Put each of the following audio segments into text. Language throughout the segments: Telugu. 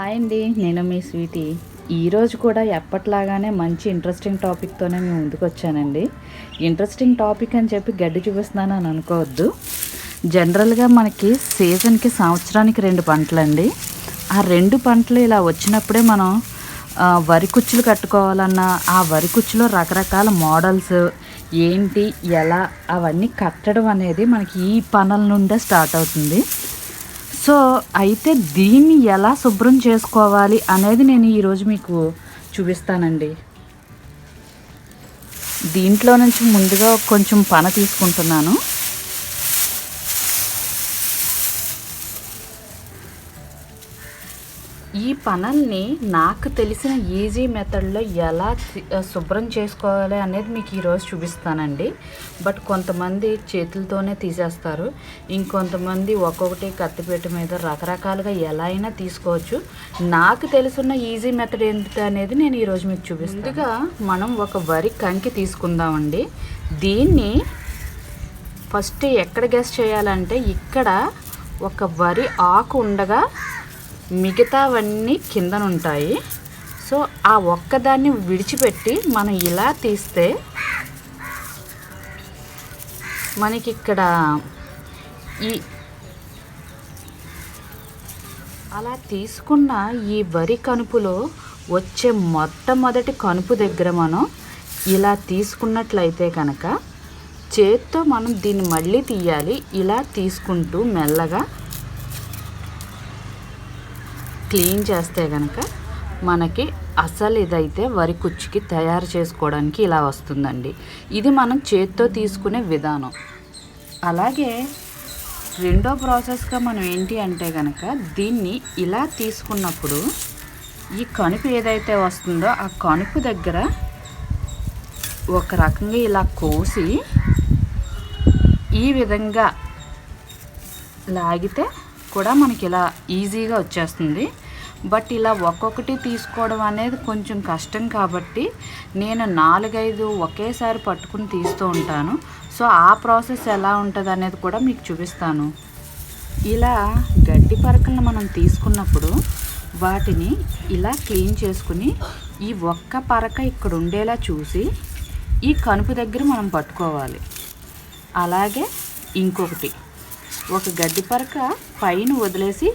హాయ్ అండి, నేను మీ స్వీటీ. ఈరోజు కూడా ఎప్పట్లాగానే మంచి ఇంట్రెస్టింగ్ టాపిక్తోనే మేము ముందుకు వచ్చానండి. ఇంట్రెస్టింగ్ టాపిక్ అని చెప్పి గడ్డి చూపిస్తున్నాను అని అనుకోవద్దు. జనరల్గా మనకి సీజన్కి సంవత్సరానికి 2 పంటలండి. ఆ 2 పంటలు ఇలా వచ్చినప్పుడే మనం వరి కుచ్చులు కట్టుకోవాలన్నా ఆ వరి కుచ్చులో రకరకాల మోడల్స్ ఏంటి ఎలా అవన్నీ కట్టడం అనేది మనకి ఈ పనుల నుండే స్టార్ట్ అవుతుంది. సో అయితే దీన్ని ఎలా శుభ్రం చేసుకోవాలి అనేది నేను ఈరోజు మీకు చూపిస్తానండి. దీంట్లో నుంచి ముందుగా కొంచెం పన తీసుకుంటున్నాను. ఈ పనల్ని నాకు తెలిసిన ఈజీ మెథడ్లో ఎలా శుభ్రం చేసుకోవాలి అనేది మీకు ఈరోజు చూపిస్తానండి. బట్ కొంతమంది చేతులతోనే తీసేస్తారు, ఇంకొంతమంది ఒక్కొక్కటి కత్తిపేట మీద రకరకాలుగా ఎలా అయినా తీసుకోవచ్చు. నాకు తెలుసున్న ఈజీ మెథడ్ ఏంటి అనేది నేను ఈరోజు మీకు చూపిస్తాను. ముందుగా మనం ఒక వరి కంకి తీసుకుందామండి. దీన్ని ఫస్ట్ ఎక్కడ గెస్ చేయాలంటే ఇక్కడ ఒక వరి ఆకు ఉండగా మిగతావన్నీ కిందనుంటాయి. సో ఆ ఒక్కదాన్ని విడిచిపెట్టి మనం ఇలా తీస్తే మనకి ఇక్కడ అలా తీసుకున్న ఈ వరి కనుపులో వచ్చే మొట్టమొదటి కనుపు దగ్గర మనం ఇలా తీసుకున్నట్లయితే కనుక చేత్తో మనం దీన్ని మళ్ళీ తీయాలి. ఇలా తీసుకుంటూ మెల్లగా క్లీన్ చేస్తే కనుక మనకి అసలు ఇదైతే వరి కుచ్చుకి తయారు చేసుకోవడానికి ఇలా వస్తుందండి. ఇది మనం చేత్తో తీసుకునే విధానం. అలాగే రెండో ప్రాసెస్గా మనం ఏంటి అంటే కనుక దీన్ని ఇలా తీసుకున్నప్పుడు ఈ కనుపు ఏదైతే వస్తుందో ఆ కనుపు దగ్గర ఒక రకంగా ఇలా కోసి ఈ విధంగా లాగితే కూడా మనకి ఇలా ఈజీగా వచ్చేస్తుంది. బట్ ఇలా ఒక్కొక్కటి తీసుకోవడం అనేది కొంచెం కష్టం కాబట్టి నేను 4-5 ఒకేసారి పట్టుకుని తీస్తూ ఉంటాను. సో ఆ ప్రాసెస్ ఎలా ఉంటుంది అనేది కూడా మీకు చూపిస్తాను. ఇలా గడ్డి పరకలను మనం తీసుకున్నప్పుడు వాటిని ఇలా క్లీన్ చేసుకుని ఈ ఒక్క పరక ఇక్కడ ఉండేలా చూసి ఈ కనుపు దగ్గర మనం పట్టుకోవాలి. అలాగే ఇంకొకటి ఒక గడ్డి పరక పైన వదిలేసి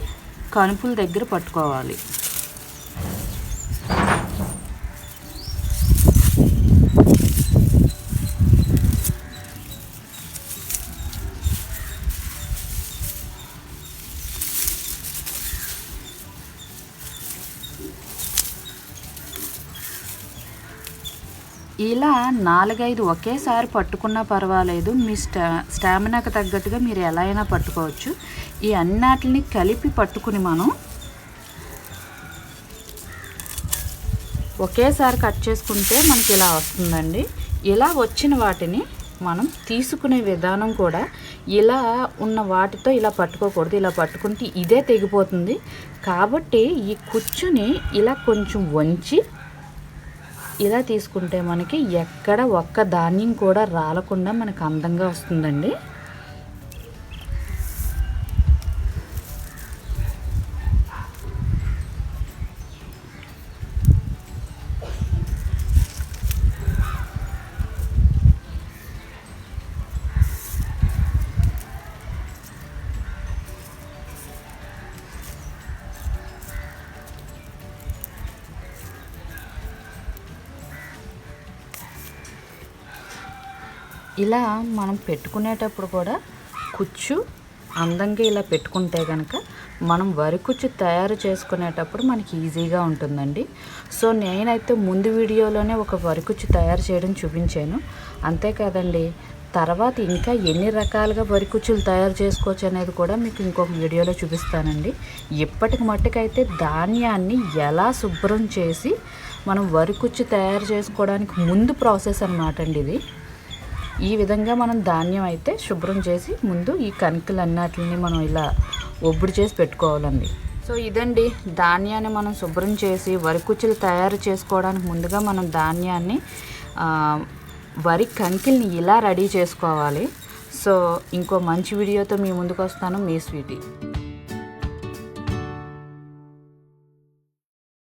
కనుపుల దగ్గర పట్టుకోవాలి. ఇలా 4-5 ఒకేసారి పట్టుకున్నా పర్వాలేదు. మీ స్టామినాకి తగ్గట్టుగా మీరు ఎలా అయినా పట్టుకోవచ్చు. ఈ అన్నిటిని కలిపి పట్టుకుని మనం ఒకేసారి కట్ చేసుకుంటే మనకి ఇలా వస్తుందండి. ఇలా వచ్చిన వాటిని మనం తీసుకునే విధానం కూడా ఇలా ఉన్న వాటితో ఇలా పట్టుకోకూడదు. ఇలా పట్టుకుంటే ఇదే తెగిపోతుంది. కాబట్టి ఈ కుచ్చుని ఇలా కొంచెం వంచి ఇలా తీసుకుంటే మనకి ఎక్కడ ఒక్క ధాన్యం కూడా రాలకుండా మనకు అందంగా వస్తుందండి. ఇలా మనం పెట్టుకునేటప్పుడు కూడా కుచ్చు అందంగా ఇలా పెట్టుకుంటే కనుక మనం వరి కుచ్చు తయారు చేసుకునేటప్పుడు మనకి ఈజీగా ఉంటుందండి. సో నేనైతే ముందు వీడియోలోనే ఒక వరి కుచ్చు తయారు చేయడం చూపించాను. అంతేకాదండి, తర్వాత ఇంకా ఎన్ని రకాలుగా వరి కుచ్చులు తయారు చేసుకోవచ్చు అనేది కూడా మీకు ఇంకొక వీడియోలో చూపిస్తానండి. ఇప్పటికి మట్టుకైతే ధాన్యాన్ని ఎలా శుభ్రం చేసి మనం వరి కుచ్చు తయారు చేసుకోవడానికి ముందు ప్రాసెస్ అన్నమాట అండి ఇది. ఈ విధంగా మనం ధాన్యం అయితే శుభ్రం చేసి ముందు ఈ కణికలన్నిటిని మనం ఇలా ఒబ్బుడు చేసి పెట్టుకోవాలండి. సో ఇదండి, ధాన్యాన్ని మనం శుభ్రం చేసి వరి కుచ్చులు తయారు చేసుకోవడానికి ముందుగా మనం ధాన్యాన్ని వరి కంకిల్ని ఇలా రెడీ చేసుకోవాలి. సో ఇంకో మంచి వీడియోతో మీ ముందుకు వస్తాను. మీ స్వీటీ.